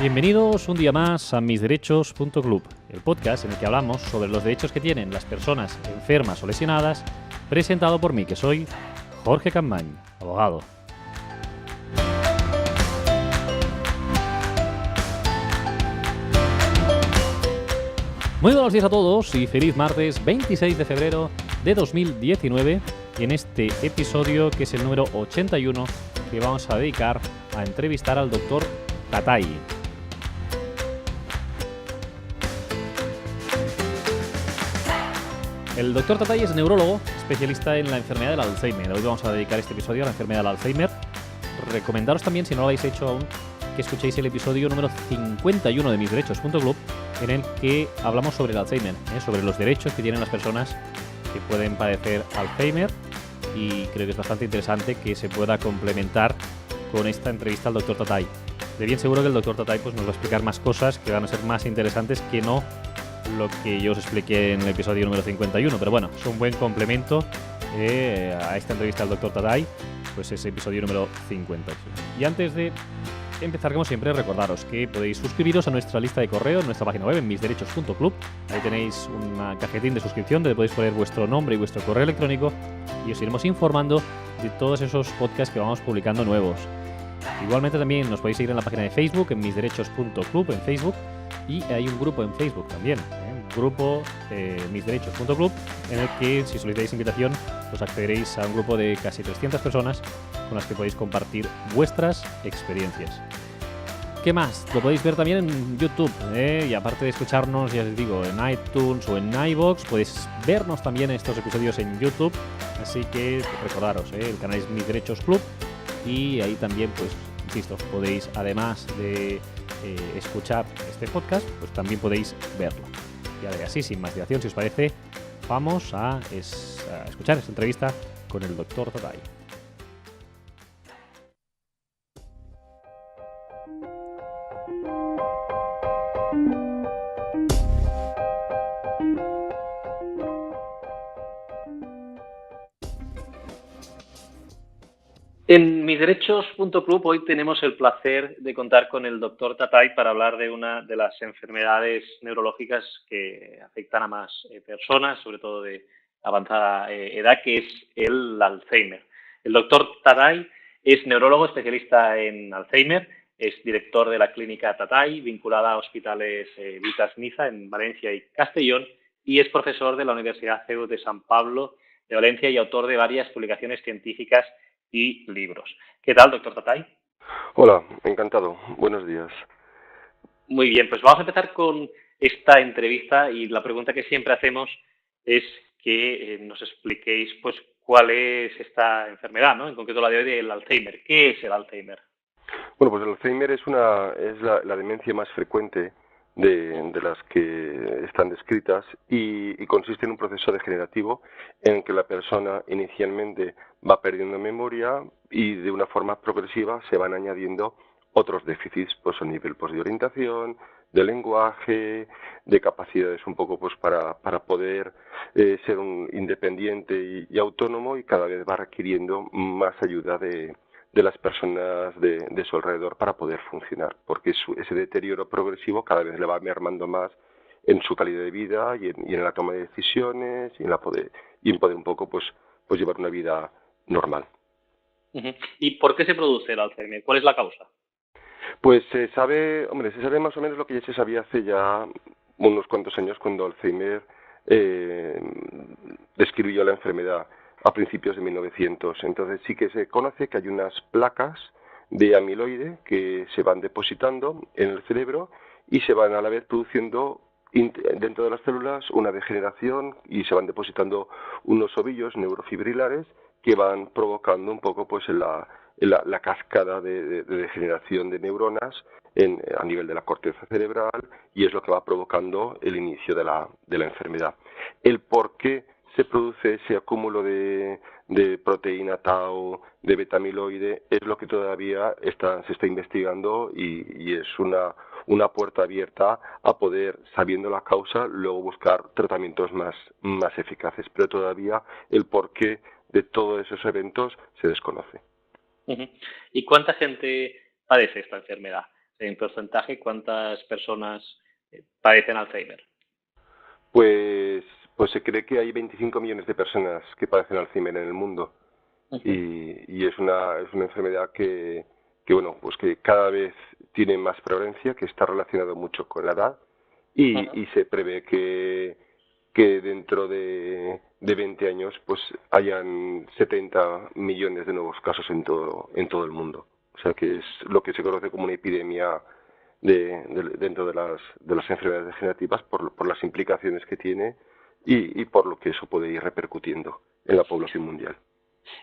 Bienvenidos un día más a misderechos.club, el podcast en el que hablamos sobre los derechos que tienen las personas enfermas o lesionadas, presentado por mí, que soy Jorge Campmany, abogado. Muy buenos días a todos y feliz martes 26 de febrero de 2019 y en este episodio, que es el número 81, que vamos a dedicar a entrevistar al doctor Tatay. El doctor Tatay es neurólogo, especialista en la enfermedad del Alzheimer. Hoy vamos a dedicar este episodio a la enfermedad del Alzheimer. Recomendaros también, si no lo habéis hecho aún, que escuchéis el episodio número 51 de misderechos.club, en el que hablamos sobre el Alzheimer, sobre los derechos que tienen las personas que pueden padecer Alzheimer, y creo que es bastante interesante que se pueda complementar con esta entrevista al doctor Tatay. De bien seguro que el doctor Tatay nos va a explicar más cosas que van a ser más interesantes que no lo que yo os expliqué en el episodio número 51, pero bueno, es un buen complemento a esta entrevista al doctor Tatay, pues ese episodio número 51. Y antes de empezar, como siempre, recordaros que podéis suscribiros a nuestra lista de correo en nuestra página web en misderechos.club. Ahí tenéis una cajetín de suscripción donde podéis poner vuestro nombre y vuestro correo electrónico y os iremos informando de todos esos podcasts que vamos publicando nuevos. Igualmente también nos podéis seguir en la página de Facebook, en misderechos.club en Facebook, y hay un grupo en Facebook también, un grupo misderechos.club, en el que, si solicitáis invitación, os accederéis a un grupo de casi 300 personas con las que podéis compartir vuestras experiencias. ¿Qué más? Lo podéis ver también en YouTube, y aparte de escucharnos, ya os digo, en iTunes o en iVoox, podéis vernos también estos episodios en YouTube, así que recordaros, el canal es Mis Derechos Club, y ahí también, pues, insisto, podéis, además de escuchar este podcast, pues también podéis verlo. Y ahora, así, sin más dilación, si os parece, vamos a escuchar esta entrevista con el doctor Tatay. En misderechos.club hoy tenemos el placer de contar con el doctor Tatay para hablar de una de las enfermedades neurológicas que afectan a más personas, sobre todo de avanzada edad, que es el Alzheimer. El doctor Tatay es neurólogo especialista en Alzheimer, es director de la clínica Tatay, vinculada a hospitales Vitas Niza en Valencia y Castellón, y es profesor de la Universidad CEU de San Pablo de Valencia y autor de varias publicaciones científicas y libros. ¿Qué tal, doctor Tatay? Hola, encantado. Buenos días. Muy bien, pues vamos a empezar con esta entrevista y la pregunta que siempre hacemos es que nos expliquéis pues cuál es esta enfermedad, ¿no? En concreto la de hoy del Alzheimer. ¿Qué es el Alzheimer? Bueno, pues el Alzheimer es la demencia más frecuente de las que están descritas y consiste en un proceso degenerativo en el que la persona inicialmente va perdiendo memoria y de una forma progresiva se van añadiendo otros déficits, pues a nivel de orientación, de lenguaje, de capacidades un poco pues para poder ser un independiente y autónomo, y cada vez va requiriendo más ayuda de las personas de su alrededor para poder funcionar, porque ese deterioro progresivo cada vez le va mermando más en su calidad de vida y en la toma de decisiones y en poder un poco pues llevar una vida normal. ¿Y por qué se produce el Alzheimer? ¿Cuál es la causa? Pues se sabe más o menos lo que ya se sabía hace ya unos cuantos años, cuando Alzheimer describió la enfermedad a principios de 1900. Entonces sí que se conoce que hay unas placas de amiloide que se van depositando en el cerebro y se van a la vez produciendo dentro de las células una degeneración, y se van depositando unos ovillos neurofibrilares que van provocando un poco pues la cascada de degeneración de neuronas a nivel de la corteza cerebral, y es lo que va provocando el inicio de la enfermedad. El por qué se produce ese acúmulo de proteína tau, de beta-amiloide, es lo que todavía se está investigando, y es una puerta abierta a poder, sabiendo la causa, luego buscar tratamientos más eficaces, pero todavía el porqué de todos esos eventos se desconoce. ¿Y cuánta gente padece esta enfermedad? En porcentaje, ¿cuántas personas padecen Alzheimer? Pues, pues se cree que hay 25 millones de personas que padecen Alzheimer en el mundo. Y es una enfermedad bueno, pues que cada vez tiene más prevalencia, que está relacionado mucho con la edad y se prevé que dentro de 20 años pues hayan 70 millones de nuevos casos en todo el mundo. O sea que es lo que se conoce como una epidemia dentro de las enfermedades degenerativas por las implicaciones que tiene y por lo que eso puede ir repercutiendo en la población mundial.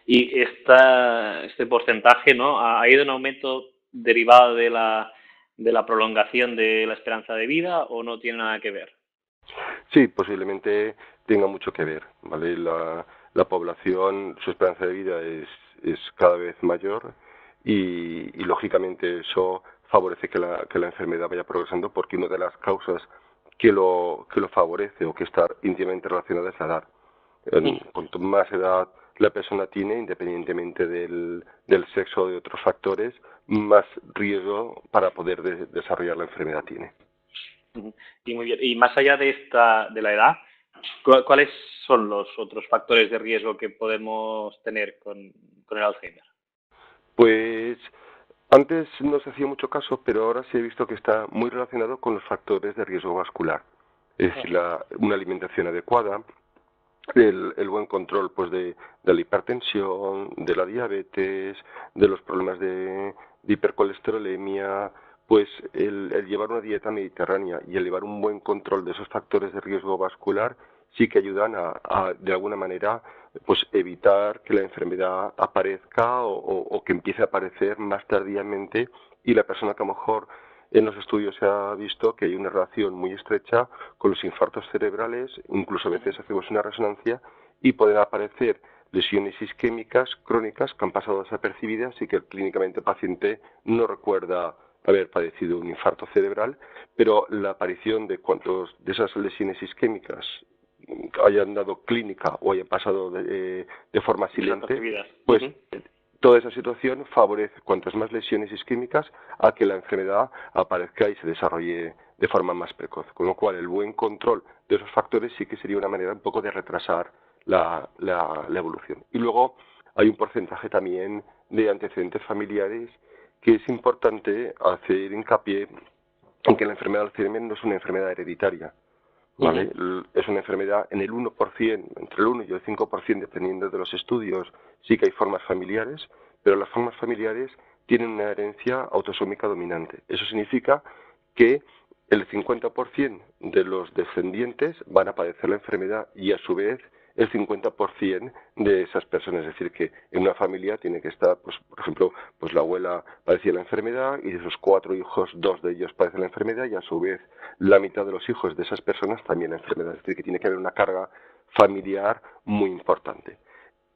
Y este porcentaje, ¿no?, ha ido en aumento derivado de la prolongación de la esperanza de vida, ¿o no tiene nada que ver? Sí, posiblemente tenga mucho que ver, ¿vale? La población, su esperanza de vida es cada vez mayor y lógicamente eso favorece que la enfermedad vaya progresando porque una de las causas que lo favorece o que está íntimamente relacionada es la edad. Cuanto más edad la persona tiene, independientemente del sexo o de otros factores, más riesgo para poder desarrollar la enfermedad tiene. Y muy bien. Y más allá de la edad, ¿cuáles son los otros factores de riesgo que podemos tener con el Alzheimer? Pues antes no se hacía mucho caso, pero ahora sí he visto que está muy relacionado con los factores de riesgo vascular. Es decir, una alimentación adecuada, el buen control pues de la hipertensión, de la diabetes, de los problemas de hipercolesterolemia, pues el llevar una dieta mediterránea y el llevar un buen control de esos factores de riesgo vascular sí que ayudan de alguna manera pues evitar que la enfermedad aparezca o que empiece a aparecer más tardíamente y la persona que a lo mejor en los estudios se ha visto que hay una relación muy estrecha con los infartos cerebrales, incluso a veces hacemos una resonancia y pueden aparecer lesiones isquémicas crónicas que han pasado desapercibidas y que clínicamente el paciente no recuerda haber padecido un infarto cerebral, pero la aparición de cuantos de esas lesiones isquémicas hayan dado clínica o hayan pasado de forma silente, pues toda esa situación favorece cuantas más lesiones isquémicas a que la enfermedad aparezca y se desarrolle de forma más precoz. Con lo cual, el buen control de esos factores sí que sería una manera un poco de retrasar la evolución. Y luego hay un porcentaje también de antecedentes familiares que es importante hacer hincapié en que la enfermedad de Alzheimer no es una enfermedad hereditaria. ¿Vale? Es una enfermedad en el 1%, entre el 1 y el 5%, dependiendo de los estudios, sí que hay formas familiares, pero las formas familiares tienen una herencia autosómica dominante. Eso significa que el 50% de los descendientes van a padecer la enfermedad y a su vez el 50% de esas personas. Es decir, que en una familia tiene que estar, pues, por ejemplo, pues la abuela padecía la enfermedad y de esos 4 hijos, 2 de ellos padecen la enfermedad y a su vez la mitad de los hijos de esas personas también la enfermedad. Es decir, que tiene que haber una carga familiar muy importante.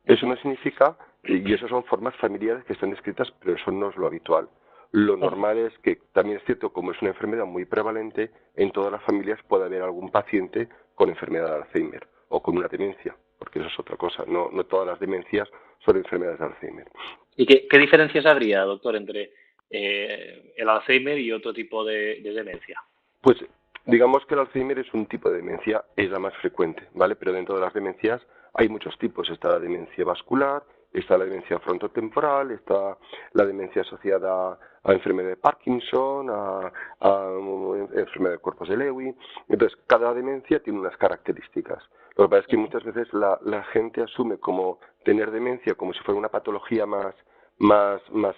Eso no significa, y esas son formas familiares que están descritas, pero eso no es lo habitual. Lo normal es que, también es cierto, como es una enfermedad muy prevalente, en todas las familias puede haber algún paciente con enfermedad de Alzheimer o con una demencia, porque eso es otra cosa. No todas las demencias son enfermedades de Alzheimer. ¿Y qué diferencias habría, doctor, entre el Alzheimer y otro tipo de demencia? Pues digamos que el Alzheimer es un tipo de demencia, es la más frecuente, ¿vale? Pero dentro de las demencias hay muchos tipos. Está la demencia vascular, está la demencia frontotemporal, está la demencia asociada a enfermedad de Parkinson, a enfermedad de cuerpos de Lewy. Entonces, cada demencia tiene unas características. Lo que pasa es que muchas veces la gente asume como tener demencia como si fuera una patología más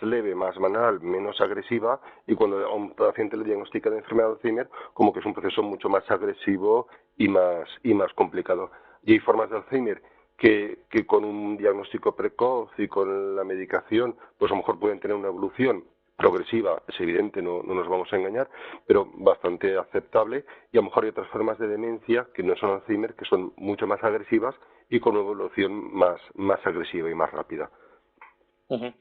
leve, más banal, menos agresiva, y cuando a un paciente le diagnostican de enfermedad de Alzheimer, como que es un proceso mucho más agresivo y más complicado. Y hay formas de Alzheimer que con un diagnóstico precoz y con la medicación, pues a lo mejor pueden tener una evolución progresiva, es evidente, no nos vamos a engañar, pero bastante aceptable, y a lo mejor hay otras formas de demencia que no son Alzheimer, que son mucho más agresivas y con una evolución más agresiva y más rápida. Muy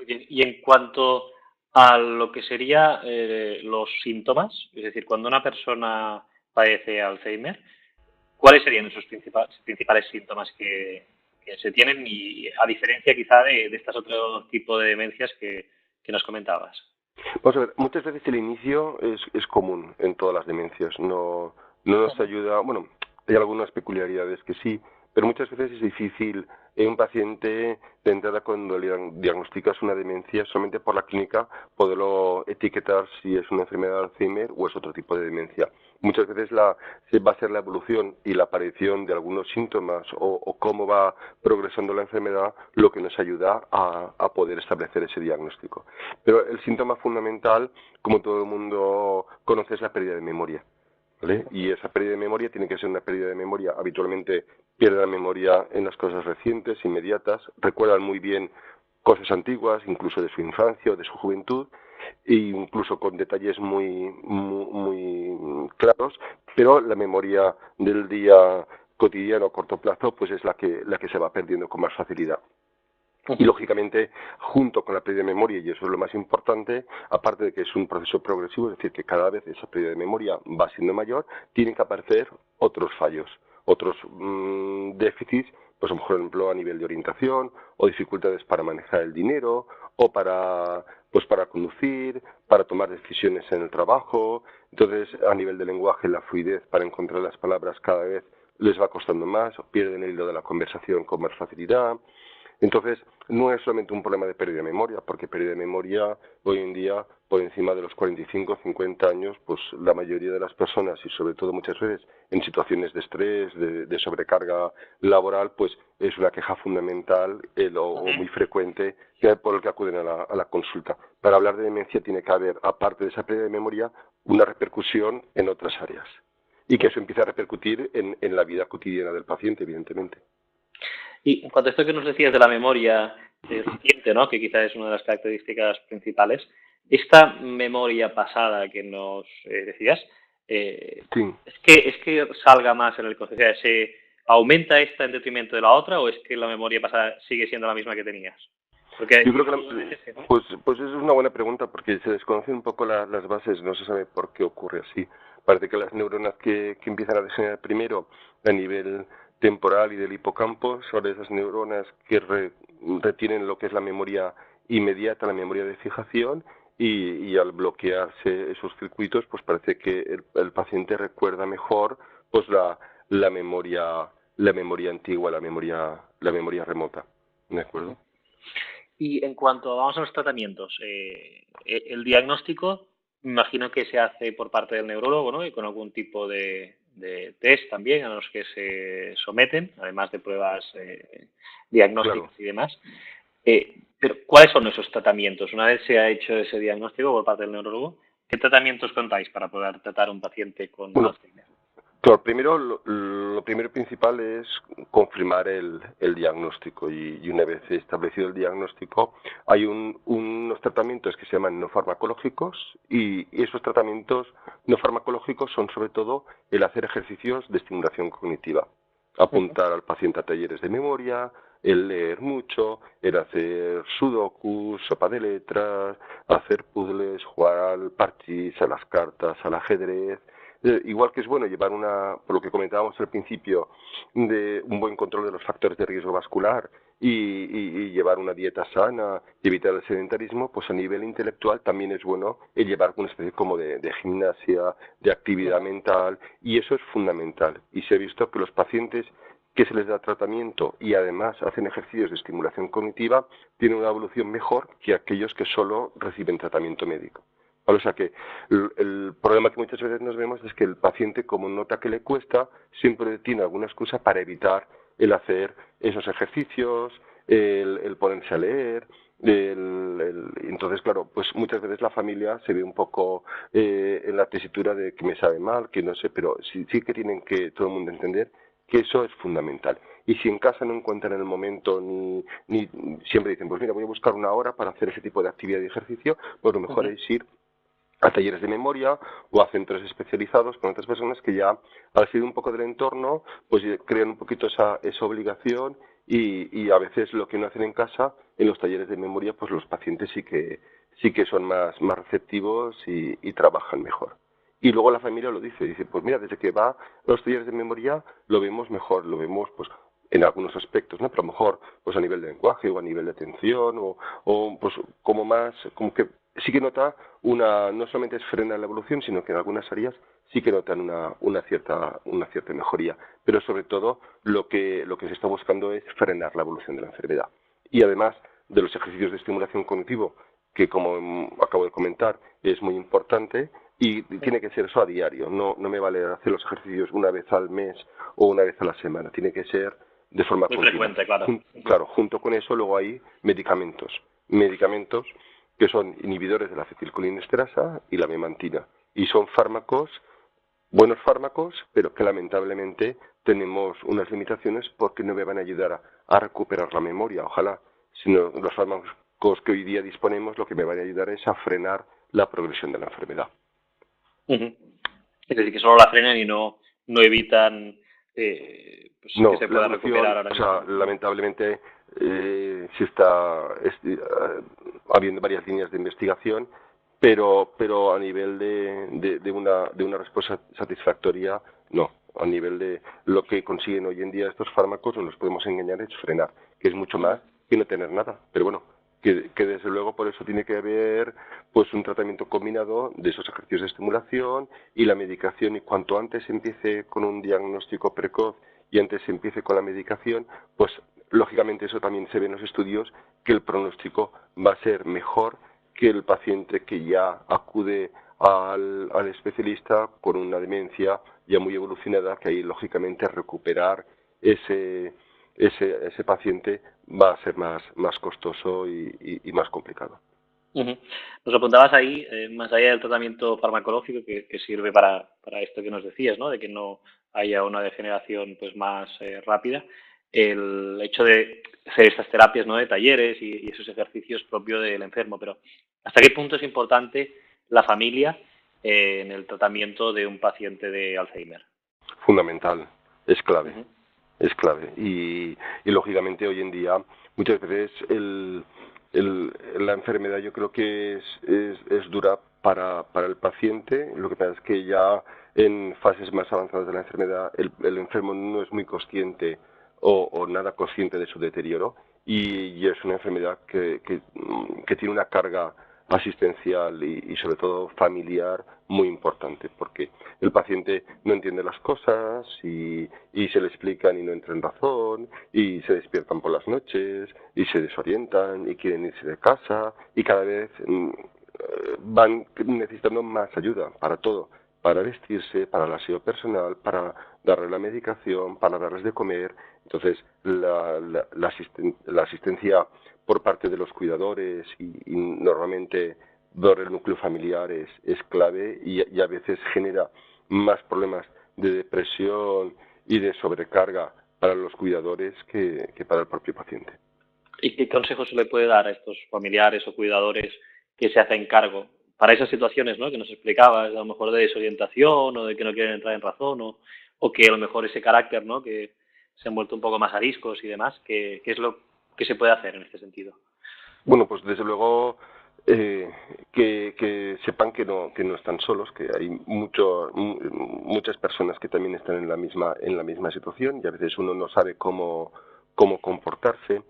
bien. Y en cuanto a lo que sería los síntomas, es decir, cuando una persona padece Alzheimer, ¿cuáles serían esos principales síntomas que se tienen, y a diferencia quizá de estos otros tipos de demencias que nos comentabas? Vamos a ver, muchas veces el inicio es común en todas las demencias. No nos ayuda, bueno, hay algunas peculiaridades que sí, pero muchas veces es difícil en un paciente de entrada cuando le diagnosticas una demencia solamente por la clínica poderlo etiquetar si es una enfermedad de Alzheimer o es otro tipo de demencia. Muchas veces va a ser la evolución y la aparición de algunos síntomas o cómo va progresando la enfermedad lo que nos ayuda a poder establecer ese diagnóstico. Pero el síntoma fundamental, como todo el mundo conoce, es la pérdida de memoria. ¿Vale? Y esa pérdida de memoria tiene que ser una pérdida de memoria. Habitualmente pierde la memoria en las cosas recientes, inmediatas, recuerdan muy bien cosas antiguas, incluso de su infancia o de su juventud, e incluso con detalles muy claros, pero la memoria del día cotidiano a corto plazo pues es la que se va perdiendo con más facilidad. Y lógicamente, junto con la pérdida de memoria, y eso es lo más importante, aparte de que es un proceso progresivo, es decir, que cada vez esa pérdida de memoria va siendo mayor, tienen que aparecer otros fallos, otros déficits, pues por ejemplo a nivel de orientación, o dificultades para manejar el dinero, o para conducir, para tomar decisiones en el trabajo. Entonces, a nivel de lenguaje, la fluidez para encontrar las palabras cada vez les va costando más, o pierden el hilo de la conversación con más facilidad. Entonces, no es solamente un problema de pérdida de memoria, porque pérdida de memoria hoy en día, por encima de los 45 o 50 años, pues la mayoría de las personas, y sobre todo muchas veces en situaciones de estrés, de sobrecarga laboral, pues es una queja fundamental o muy frecuente por el que acuden a la consulta. Para hablar de demencia tiene que haber, aparte de esa pérdida de memoria, una repercusión en otras áreas. Y que eso empiece a repercutir en la vida cotidiana del paciente, evidentemente. Y en cuanto a esto que nos decías de la memoria reciente, ¿no? Que quizás es una de las características principales, esta memoria pasada que nos decías, Sí. ¿es que salga más en el concepto? O sea, ¿se aumenta esta en detrimento de la otra o es que la memoria pasada sigue siendo la misma que tenías? Porque Yo creo que pues eso es una buena pregunta porque se desconocen un poco las bases, no se sabe por qué ocurre así. Parece que las neuronas que empiezan a degenerar primero a nivel temporal y del hipocampo son esas neuronas que retienen lo que es la memoria inmediata, la memoria de fijación, y al bloquearse esos circuitos, pues parece que el paciente recuerda mejor pues la memoria antigua, la memoria remota. ¿De acuerdo? Y en cuanto vamos a los tratamientos, el diagnóstico me imagino que se hace por parte del neurólogo, ¿no? Y con algún tipo de test también a los que se someten, además de pruebas diagnósticas Claro. y demás. Pero, ¿cuáles son esos tratamientos? Una vez se ha hecho ese diagnóstico por parte del neurólogo, ¿qué tratamientos contáis para poder tratar a un paciente con Bueno, Alzheimer? claro, primero, lo primero principal es confirmar el diagnóstico y una vez establecido el diagnóstico hay unos tratamientos que se llaman no farmacológicos y esos tratamientos no farmacológicos son sobre todo el hacer ejercicios de estimulación cognitiva, apuntar al paciente a talleres de memoria, el leer mucho, el hacer sudokus, sopa de letras, hacer puzzles, jugar al parchís, a las cartas, al ajedrez. Igual que es bueno llevar por lo que comentábamos al principio, de un buen control de los factores de riesgo vascular y llevar una dieta sana y evitar el sedentarismo, pues a nivel intelectual también es bueno el llevar una especie como de gimnasia, de actividad mental, y eso es fundamental. Y se ha visto que los pacientes que se les da tratamiento y además hacen ejercicios de estimulación cognitiva tienen una evolución mejor que aquellos que solo reciben tratamiento médico. O sea que el problema que muchas veces nos vemos es que el paciente, como nota que le cuesta, siempre tiene alguna excusa para evitar el hacer esos ejercicios, el ponerse a leer. Entonces, claro, pues muchas veces la familia se ve un poco en la tesitura de que me sabe mal, que no sé, pero sí que tienen que todo el mundo entender que eso es fundamental. Y si en casa no encuentran el momento ni siempre dicen, pues mira, voy a buscar una hora para hacer ese tipo de actividad y ejercicio, pues lo mejor es ir a talleres de memoria o a centros especializados con otras personas que ya, al ser un poco del entorno, pues crean un poquito esa obligación y a veces lo que no hacen en casa, en los talleres de memoria, pues los pacientes sí que son más receptivos y trabajan mejor. Y luego la familia lo dice, pues mira, desde que va a los talleres de memoria lo vemos mejor, lo vemos pues en algunos aspectos, pero a lo mejor pues a nivel de lenguaje o a nivel de atención o pues como que sí que nota no solamente es frenar la evolución, sino que en algunas áreas sí que notan una cierta mejoría. Pero sobre todo lo que se está buscando es frenar la evolución de la enfermedad. Y además de los ejercicios de estimulación cognitivo, que como acabo de comentar, es muy importante y tiene que ser eso a diario. No me vale hacer los ejercicios una vez al mes o una vez a la semana. Tiene que ser de forma muy continua. frecuente, claro. Claro, junto con eso luego hay medicamentos que son inhibidores de la acetilcolinesterasa y la memantina. Y son buenos fármacos, pero que lamentablemente tenemos unas limitaciones porque no me van a ayudar a recuperar la memoria, ojalá, sino los fármacos que hoy día disponemos lo que me van a ayudar es a frenar la progresión de la enfermedad. Es decir, que solo la frenan y no evitan no, que se pueda recuperar ahora mismo. O sea, lamentablemente sí está habiendo varias líneas de investigación, pero a nivel de una respuesta satisfactoria, no. A nivel de lo que consiguen hoy en día estos fármacos, no nos podemos engañar, es frenar, que es mucho más que no tener nada. Pero bueno, que desde luego por eso tiene que haber pues un tratamiento combinado de esos ejercicios de estimulación y la medicación, y cuanto antes empiece con un diagnóstico precoz y antes se empiece con la medicación, pues lógicamente eso también se ve en los estudios, que el pronóstico va a ser mejor que el paciente que ya acude al especialista con una demencia ya muy evolucionada, que ahí lógicamente recuperar ese paciente va a ser más costoso y más complicado. Nos apuntabas ahí, más allá del tratamiento farmacológico que sirve para esto que nos decías, ¿no? De que no haya una degeneración pues más rápida, el hecho de hacer estas terapias, ¿no? De talleres y esos ejercicios propios del enfermo. Pero ¿hasta qué punto es importante la familia en el tratamiento de un paciente de Alzheimer? Fundamental, es clave. Es clave. Y lógicamente hoy en día muchas veces la enfermedad yo creo que es dura para el paciente. Lo que pasa es que ya en fases más avanzadas de la enfermedad el enfermo no es muy consciente o nada consciente de su deterioro, y es una enfermedad que tiene una carga asistencial y sobre todo familiar muy importante, porque el paciente no entiende las cosas y se le explican y no entra en razón, y se despiertan por las noches y se desorientan y quieren irse de casa, y cada vez van necesitando más ayuda para todo, para vestirse, para el aseo personal, para darle la medicación, para darles de comer. Entonces la asistencia por parte de los cuidadores y normalmente por el núcleo familiar es clave, y a veces genera más problemas de depresión y de sobrecarga para los cuidadores que para el propio paciente. ¿Y qué consejos se le puede dar a estos familiares o cuidadores que se hacen cargo para esas situaciones, ¿no? Que nos explicabas, a lo mejor de desorientación o de que no quieren entrar en razón, o que a lo mejor ese carácter, ¿no? Que se han vuelto un poco más ariscos y demás? ¿Qué es lo que se puede hacer en este sentido? Bueno, pues desde luego que sepan que no están solos, que hay muchas personas que también están en la misma situación, y a veces uno no sabe cómo comportarse.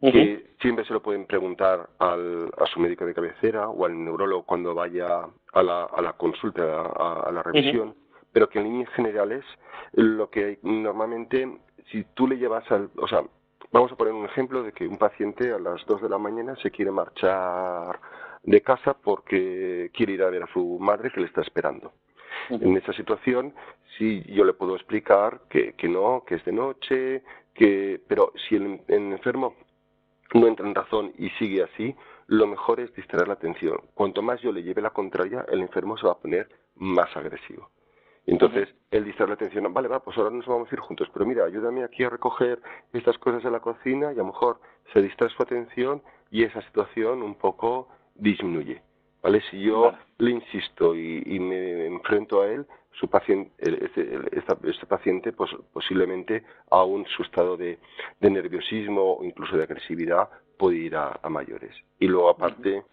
Que siempre se lo pueden preguntar a su médico de cabecera o al neurólogo cuando vaya a la consulta, a la revisión, pero que en líneas generales lo que normalmente, si tú le llevas o sea, vamos a poner un ejemplo de que un paciente a las 2 de la mañana se quiere marchar de casa porque quiere ir a ver a su madre que le está esperando. En esa situación, sí, yo le puedo explicar que no, que es de noche, pero si el enfermo no entra en razón y sigue así, lo mejor es distraer la atención. Cuanto más yo le lleve la contraria, el enfermo se va a poner más agresivo. Entonces, el distraer la atención, vale, pues ahora nos vamos a ir juntos, pero mira, ayúdame aquí a recoger estas cosas de la cocina, y a lo mejor se distrae su atención y esa situación un poco disminuye. ¿Vale? Si yo le insisto y me enfrento a él, su paciente, este paciente, pues posiblemente aún su estado de nerviosismo o incluso de agresividad puede ir a mayores. Y luego aparte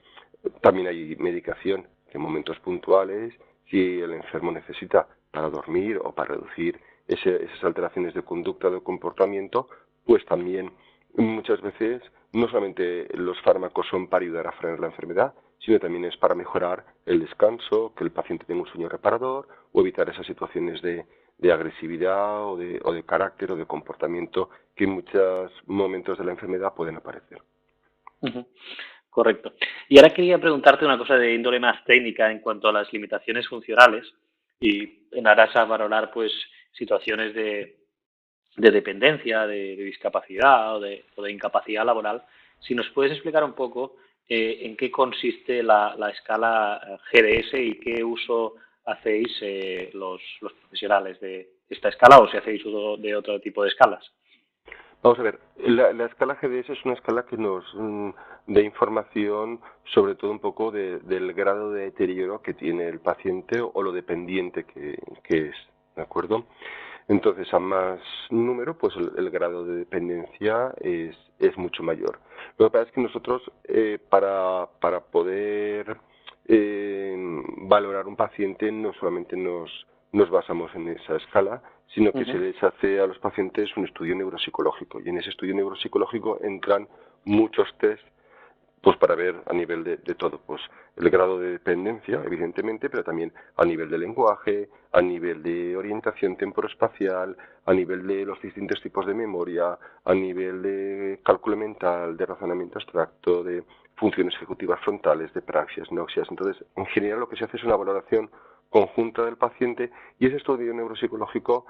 también hay medicación que en momentos puntuales, si el enfermo necesita para dormir o para reducir esas alteraciones de conducta o de comportamiento, pues también muchas veces no solamente los fármacos son para ayudar a frenar la enfermedad, sino también es para mejorar el descanso, que el paciente tenga un sueño reparador o evitar esas situaciones de agresividad o de carácter o de comportamiento que en muchos momentos de la enfermedad pueden aparecer. Ujú. Correcto. Y ahora quería preguntarte una cosa de índole más técnica en cuanto a las limitaciones funcionales y en aras a valorar pues situaciones de dependencia, de discapacidad o de incapacidad laboral. Si nos puedes explicar un poco en qué consiste la escala GDS y qué uso hacéis los profesionales de esta escala o si hacéis uso de otro tipo de escalas. Vamos a ver, la escala GDS es una escala que nos da información sobre todo un poco del grado de deterioro que tiene el paciente o lo dependiente que es, ¿de acuerdo? Entonces, a más número, pues el grado de dependencia es mucho mayor. Lo que pasa es que nosotros, para poder valorar un paciente, no solamente nos basamos en esa escala, sino que se les hace a los pacientes un estudio neuropsicológico. Y en ese estudio neuropsicológico entran muchos test pues para ver a nivel de todo, pues el grado de dependencia, evidentemente, pero también a nivel de lenguaje, a nivel de orientación temporoespacial, a nivel de los distintos tipos de memoria, a nivel de cálculo mental, de razonamiento abstracto, de funciones ejecutivas frontales, de praxias, noxias. Entonces, en general lo que se hace es una valoración conjunta del paciente y ese estudio neuropsicológico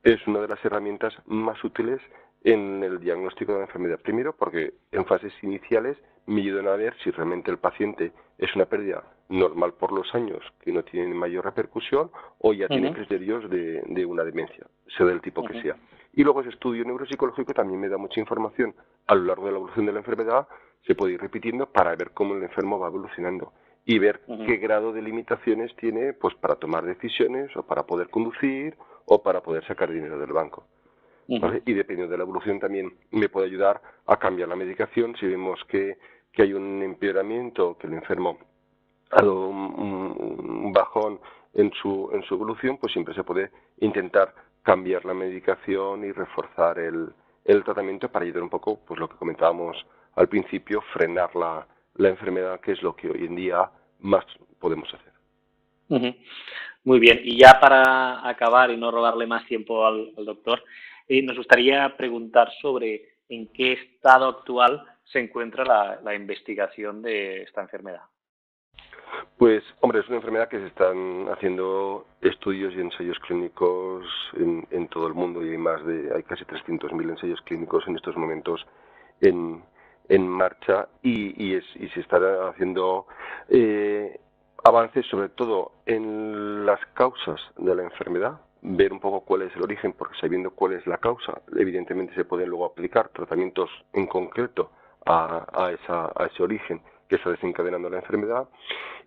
es una de las herramientas más útiles en el diagnóstico de la enfermedad. Primero, porque en fases iniciales me ayudan a ver si realmente el paciente es una pérdida normal por los años, que no tiene mayor repercusión, o ya tiene criterios de una demencia, sea del tipo que sea. Y luego ese estudio neuropsicológico también me da mucha información a lo largo de la evolución de la enfermedad, se puede ir repitiendo para ver cómo el enfermo va evolucionando y ver qué grado de limitaciones tiene pues para tomar decisiones o para poder conducir o para poder sacar dinero del banco. ¿Vale? Y dependiendo de la evolución también me puede ayudar a cambiar la medicación si vemos que hay un empeoramiento, que el enfermo ha dado un bajón en su evolución, pues siempre se puede intentar cambiar la medicación y reforzar el tratamiento para ayudar un poco, pues lo que comentábamos al principio, frenar la enfermedad, que es lo que hoy en día más podemos hacer. Muy bien, y ya para acabar y no robarle más tiempo al doctor, nos gustaría preguntar sobre en qué estado actual se encuentra la investigación de esta enfermedad. Pues, hombre, es una enfermedad que se están haciendo estudios y ensayos clínicos en todo el mundo y hay casi 300.000 ensayos clínicos en estos momentos en marcha y se están haciendo avances sobre todo en las causas de la enfermedad, ver un poco cuál es el origen, porque sabiendo cuál es la causa, evidentemente se pueden luego aplicar tratamientos en concreto a ese origen que está desencadenando la enfermedad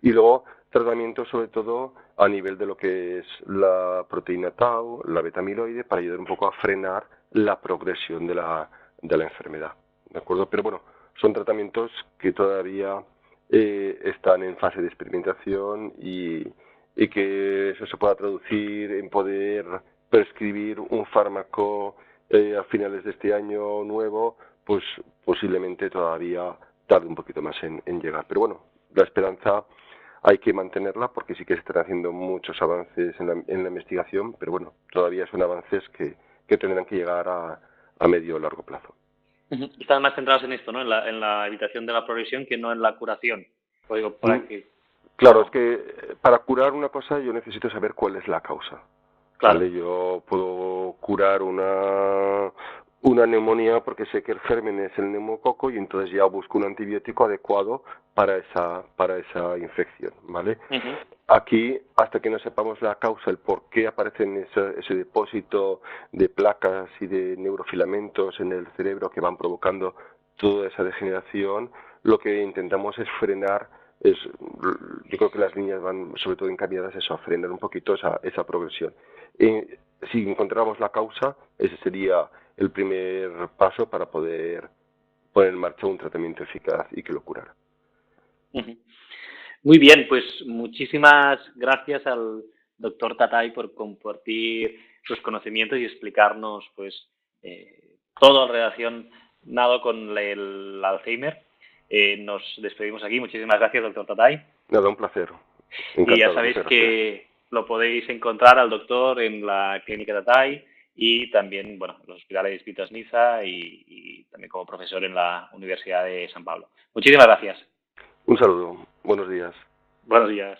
y luego tratamientos sobre todo a nivel de lo que es la proteína tau, la beta-amiloide, para ayudar un poco a frenar la progresión de la enfermedad, ¿de acuerdo? Pero bueno, son tratamientos que todavía están en fase de experimentación y que eso se pueda traducir en poder prescribir un fármaco a finales de este año nuevo, pues posiblemente todavía tarde un poquito más en llegar. Pero bueno, la esperanza hay que mantenerla porque sí que se están haciendo muchos avances en la investigación, pero bueno, todavía son avances que tendrán que llegar a medio o largo plazo. Están más centrados en esto, ¿no? En la evitación de la progresión que no en la curación. Lo digo para que... Claro, es que para curar una cosa yo necesito saber cuál es la causa. Claro. ¿Vale? Yo puedo curar una neumonía porque sé que el germen es el neumococo y entonces ya busco un antibiótico adecuado para esa infección, ¿vale? Aquí, hasta que no sepamos la causa, el por qué aparece ese depósito de placas y de neurofilamentos en el cerebro que van provocando toda esa degeneración, lo que intentamos es frenar. Yo creo que las líneas van sobre todo encaminadas a frenar un poquito esa progresión. Si encontramos la causa, ese sería el primer paso para poder poner en marcha un tratamiento eficaz y que lo curara. Muy bien, pues muchísimas gracias al doctor Tatay por compartir sus conocimientos y explicarnos pues todo relacionado con el Alzheimer. nos despedimos aquí. Muchísimas gracias, doctor Tatay. Nada, un placer. Y ya Encantado, sabéis muchas que lo podéis encontrar al doctor en la clínica Tatay y también, bueno, en los hospitales Vitas Niza y también como profesor en la Universidad de San Pablo. Muchísimas gracias. Un saludo. Buenos días. Buenos días.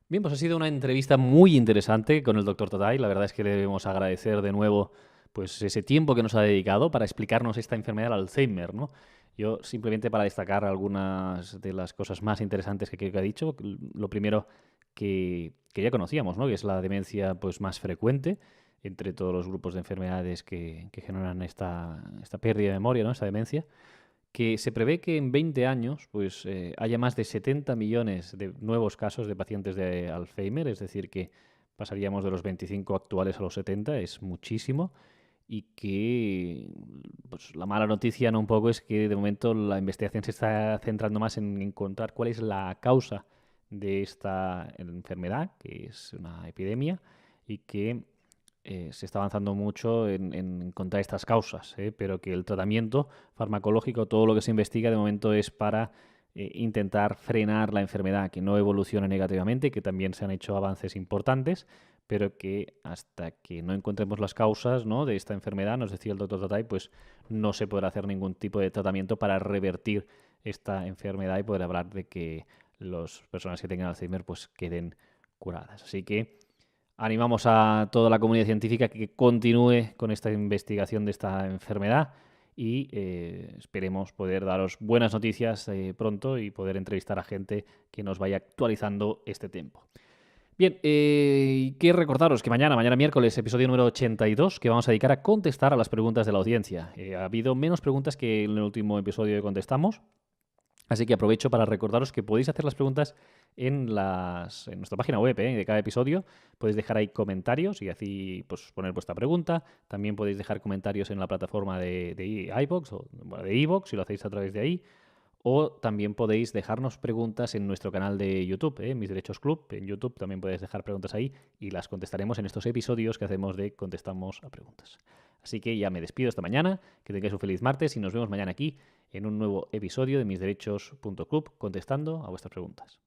Bien, pues ha sido una entrevista muy interesante con el doctor Tatay. La verdad es que le debemos agradecer de nuevo pues, ese tiempo que nos ha dedicado para explicarnos esta enfermedad del Alzheimer, ¿no? Yo simplemente para destacar algunas de las cosas más interesantes que creo que ha dicho. Lo primero que ya conocíamos, ¿no? Que es la demencia pues, más frecuente entre todos los grupos de enfermedades que generan esta pérdida de memoria, ¿no? Esta demencia. Que se prevé que en 20 años pues, haya más de 70 millones de nuevos casos de pacientes de Alzheimer, es decir, que pasaríamos de los 25 actuales a los 70, es muchísimo, y que pues, la mala noticia, ¿no? Un poco es que de momento la investigación se está centrando más en encontrar cuál es la causa de esta enfermedad, que es una epidemia, y que se está avanzando mucho en encontrar estas causas, pero que el tratamiento farmacológico, todo lo que se investiga de momento es para intentar frenar la enfermedad, que no evolucione negativamente, que también se han hecho avances importantes, pero que hasta que no encontremos las causas, ¿no? de esta enfermedad, nos decía el doctor Tatay, pues no se podrá hacer ningún tipo de tratamiento para revertir esta enfermedad y poder hablar de que las personas que tengan Alzheimer pues queden curadas. Así que animamos a toda la comunidad científica que continúe con esta investigación de esta enfermedad y esperemos poder daros buenas noticias pronto y poder entrevistar a gente que nos vaya actualizando este tiempo. Bien, quiero recordaros que mañana miércoles, episodio número 82, que vamos a dedicar a contestar a las preguntas de la audiencia. Ha habido menos preguntas que en el último episodio que contestamos, así que aprovecho para recordaros que podéis hacer las preguntas en nuestra página web de cada episodio. Podéis dejar ahí comentarios y así pues, poner vuestra pregunta. También podéis dejar comentarios en la plataforma de iVoox o de iVoox, si lo hacéis a través de ahí. O también podéis dejarnos preguntas en nuestro canal de YouTube, Mis Derechos Club. En YouTube también podéis dejar preguntas ahí y las contestaremos en estos episodios que hacemos de Contestamos a Preguntas. Así que ya me despido esta mañana, que tengáis un feliz martes y nos vemos mañana aquí en un nuevo episodio de misderechos.club contestando a vuestras preguntas.